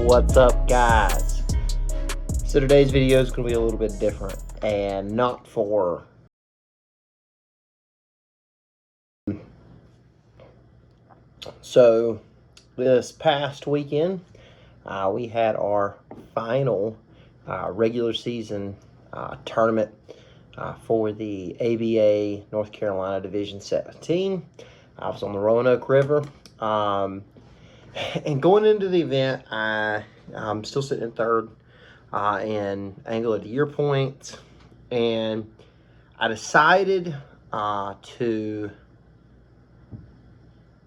What's up, guys? So today's video is going to be a little bit different, and not for so this past weekend we had our final regular season tournament for the ABA North Carolina Division 17. I was on the Roanoke River. And going into the event, I'm still sitting in third in angle of the year points, and I decided to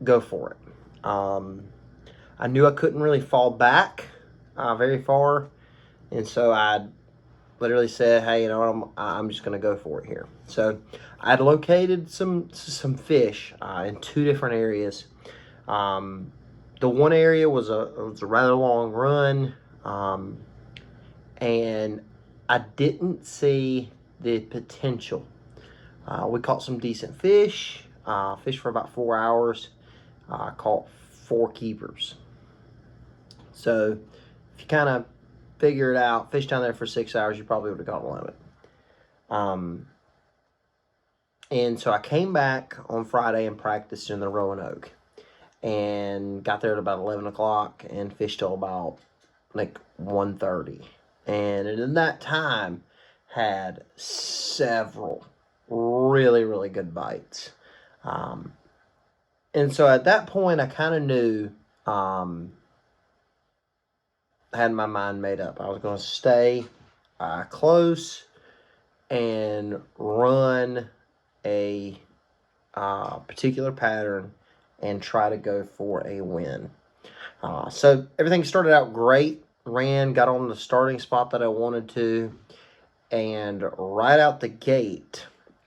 go for it. I knew I couldn't really fall back very far, and so I literally said, "Hey, you know, I'm just going to go for it here." So I had located some fish in two different areas. The one area was a rather long run, and I didn't see the potential. We caught some decent fish, fished for about 4 hours, caught 4 keepers. So if you kind of figure it out, fish down there for 6 hours, you probably would have caught a limit. And so I came back on Friday and practiced in the Roanoke, and got there at about 11 o'clock and fished till about like 1:30. And in that time, had several really good bites. And so at that point, I kind of knew, had my mind made up. I was going to stay close and run a particular pattern and try to go for a win. So everything started out great. Got on the starting spot that I wanted to, and right out the gate,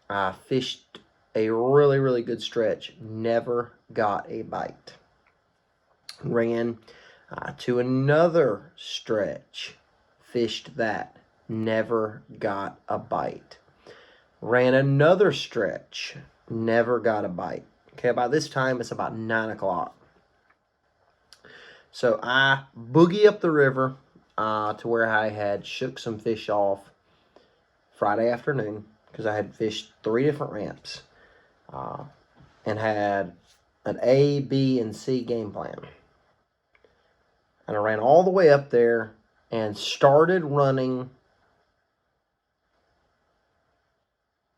I fished a really good stretch. Never got a bite. Ran to another stretch, fished that. Never got a bite. Ran another stretch. Never got a bite. Okay, by this time, it's about 9 o'clock. So I boogie up the river to where I had shook some fish off Friday afternoon, because I had fished 3 different ramps and had an A, B, and C game plan. And I ran all the way up there and started running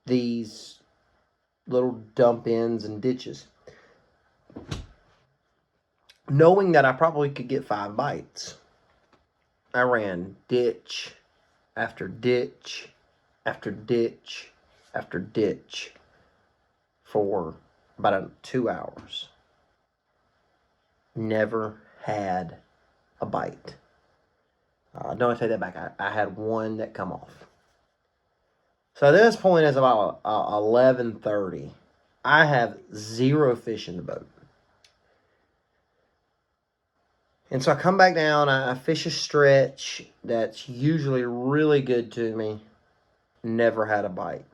these little dump ins and ditches, knowing that I probably could get 5 bites. I ran ditch after ditch after ditch after ditch for about 2 hours. Never had a bite. No, I take that back. I had one that come off. So at this point, it's about 11:30. I have 0 fish in the boat. And so I come back down, I fish a stretch that's usually really good to me. Never had a bite.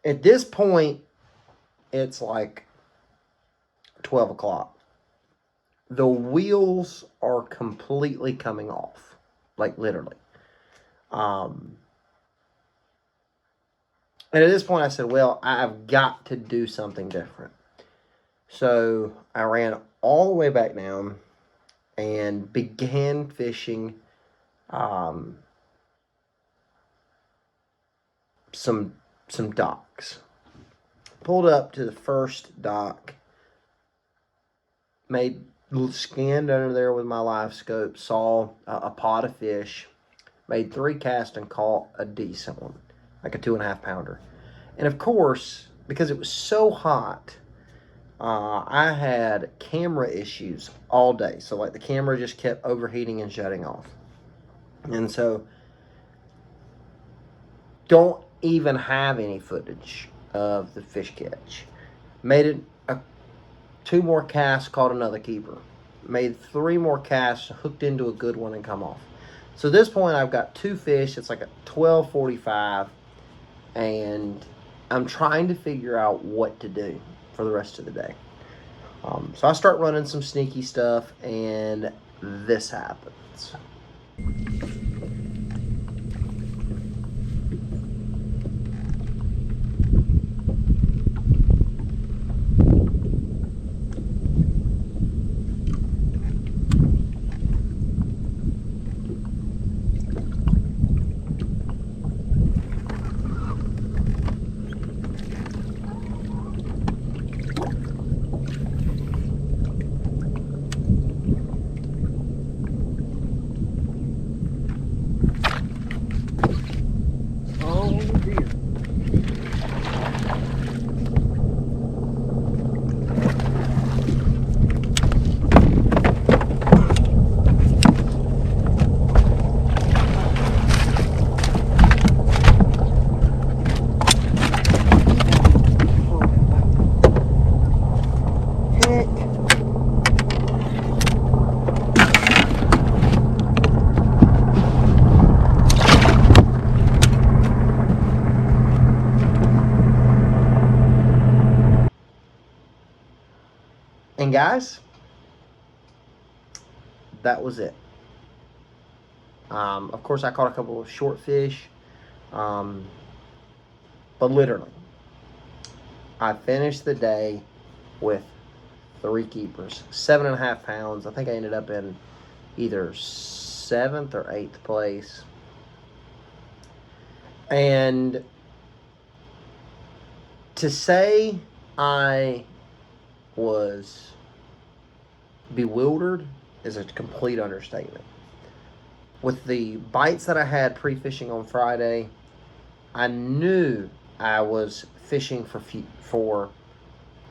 At this point, it's like 12 o'clock. The wheels are completely coming off, like literally. And at this point, I said, well, I've got to do something different. So I ran all the way back down and began fishing some docks. Pulled up to the first dock, scanned under there with my live scope, saw a pot of fish, made 3 casts and caught a decent one, like a 2.5 pounder. And of course, because it was so hot, I had camera issues all day. So like the camera just kept overheating and shutting off. And so don't even have any footage of the fish catch. Made it 2 more casts, caught another keeper. Made 3 more casts, hooked into a good one and come off. So at this point, I've got 2 fish. It's like a 12:45, and I'm trying to figure out what to do for the rest of the day. So I start running some sneaky stuff, and this happens. And guys, that was it. Of course, I caught a couple of short fish, but literally, I finished the day with 3 keepers, 7.5 pounds. I think I ended up in either 7th or 8th place. And to say I was bewildered is a complete understatement. With the bites that I had pre-fishing on Friday, I knew I was fishing for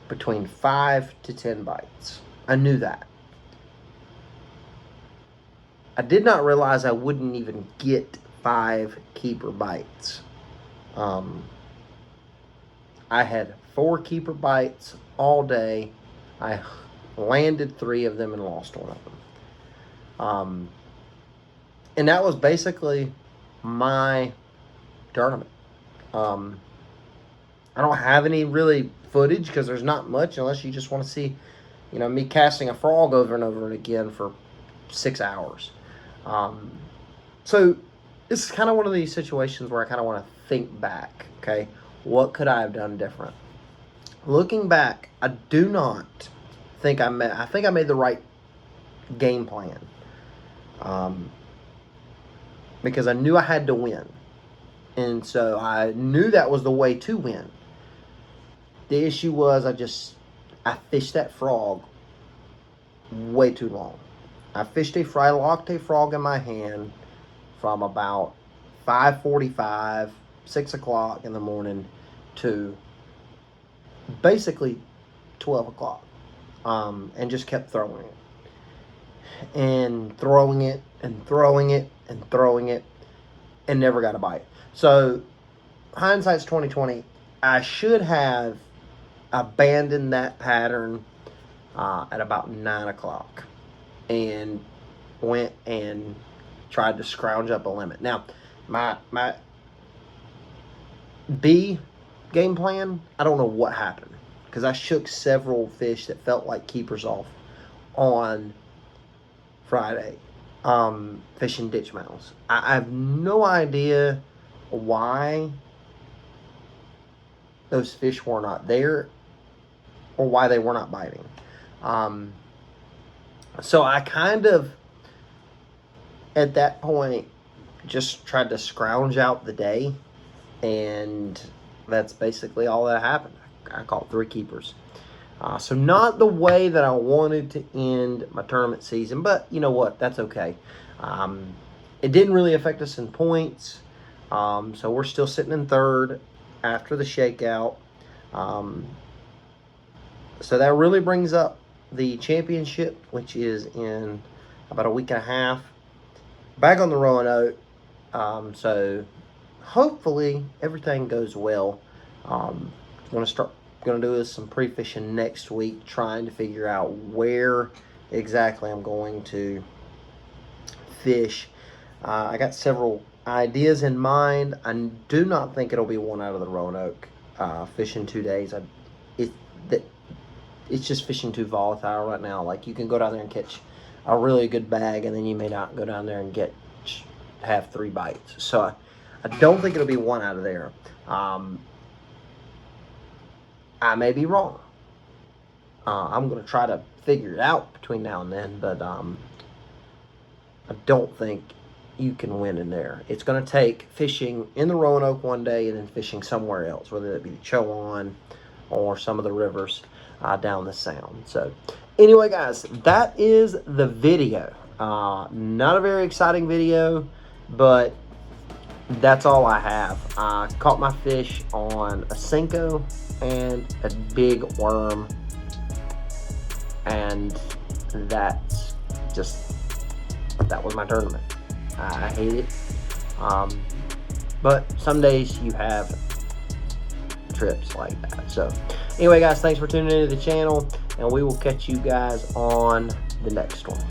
between 5 to 10 bites. I knew that. I did not realize I wouldn't even get 5 keeper bites. I had 4 keeper bites all day. I landed 3 of them and lost 1 of them. And that was basically my tournament. I don't have any really footage because there's not much unless you just want to see, me casting a frog over and over again for 6 hours. So this is kind of one of these situations where I kind of want to think back, okay? What could I have done different? Looking back, I do not think I think I made the right game plan. Because I knew I had to win. And so I knew that was the way to win. The issue was I fished that frog way too long. I locked a frog in my hand from about 5:45, 6 o'clock in the morning to basically 12 o'clock. And just kept throwing it. And throwing it and throwing it and throwing it and never got a bite. So hindsight's 2020. I should have abandoned that pattern at about 9 o'clock and went and tried to scrounge up a limit. Now, my B game plan, I don't know what happened because I shook several fish that felt like keepers off on Friday, fishing ditch mouths. I have no idea why those fish were not there or why they were not biting. So I kind of, at that point, just tried to scrounge out the day, and that's basically all that happened. I caught 3 keepers. So not the way that I wanted to end my tournament season, but you know what? That's okay. It didn't really affect us in points, so we're still sitting in 3rd after the shakeout. So that really brings up the championship, which is in about a week and a half, back on the Roanoke. So hopefully everything goes well. I'm going to do some pre-fishing next week, trying to figure out where exactly I'm going to fish. I got several ideas in mind. I do not think it'll be one out of the Roanoke. Fishing 2 days, it's just fishing too volatile right now. Like, you can go down there and catch a really good bag, and then you may not go down there and have 3 bites. So I don't think it'll be one out of there. I may be wrong. I'm going to try to figure it out between now and then, but I don't think you can win in there. It's going to take fishing in the Roanoke one day and then fishing somewhere else, whether it be the Chowan or some of the rivers down the Sound. So anyway, guys, that is the video. Not a very exciting video, but that's all I have. I caught my fish on a Senko and a big worm, and that was my tournament. I hate it, but some days you have trips like that. So anyway, guys, thanks for tuning into the channel, and we will catch you guys on the next one.